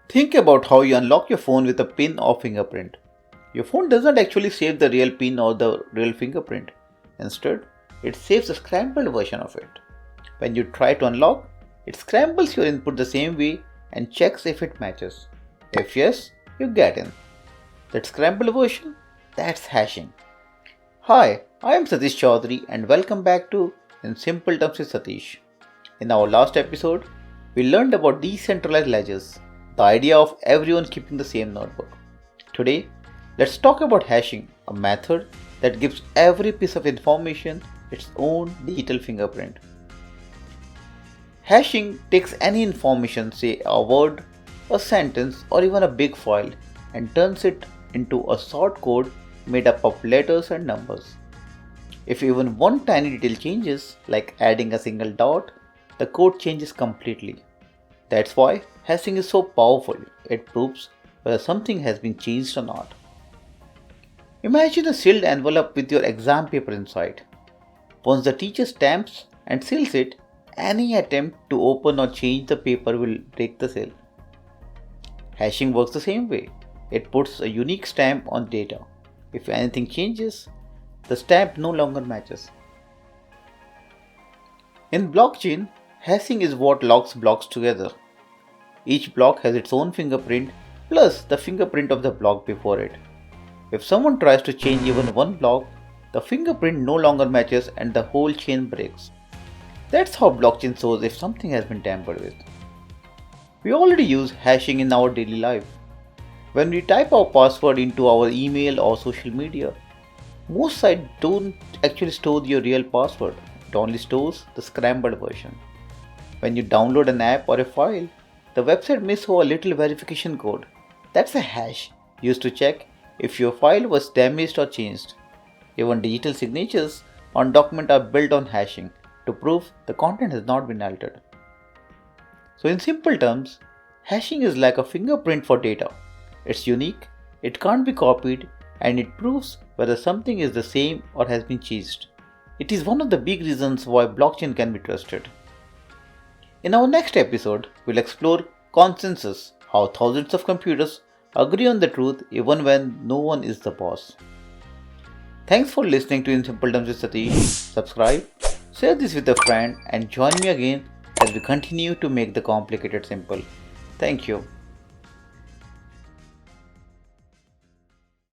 Think about how you unlock your phone with a pin or fingerprint. Your phone does not actually save the real pin or the real fingerprint. Instead, it saves a scrambled version of it. When you try to unlock, it scrambles your input the same way and checks if it matches. If yes, you get in. That scrambled version? That's hashing. Hi, I am Satish Choudhary and welcome back to In Simple Terms with Satish. In our last episode, we learned about decentralized ledgers, the idea of everyone keeping the same notebook. Today, let's talk about hashing, a method that gives every piece of information its own digital fingerprint. Hashing takes any information, say a word, a sentence, or even a big file, and turns it into a short code made up of letters and numbers. If even one tiny detail changes, like adding a single dot, the code changes completely. That's why hashing is so powerful. It proves whether something has been changed or not. Imagine a sealed envelope with your exam paper inside. Once the teacher stamps and seals it, any attempt to open or change the paper will break the seal. Hashing works the same way. It puts a unique stamp on data. If anything changes, the stamp no longer matches. In blockchain, hashing is what locks blocks together. Each block has its own fingerprint plus the fingerprint of the block before it. If someone tries to change even one block, the fingerprint no longer matches and the whole chain breaks. That's how blockchain shows if something has been tampered with. We already use hashing in our daily life. When we type our password into our email or social media, most sites don't actually store your real password. It only stores the scrambled version. When you download an app or a file, the website may show a little verification code. That's a hash used to check if your file was damaged or changed. Even digital signatures on documents are built on hashing to prove the content has not been altered. So in simple terms, hashing is like a fingerprint for data. It's unique, it can't be copied, and it proves whether something is the same or has been changed. It is one of the big reasons why blockchain can be trusted. In our next episode, we'll explore consensus, how thousands of computers agree on the truth even when no one is the boss. Thanks for listening to In Simple Terms with Satish. Subscribe, share this with a friend, and join me again as we continue to make the complicated simple. Thank you.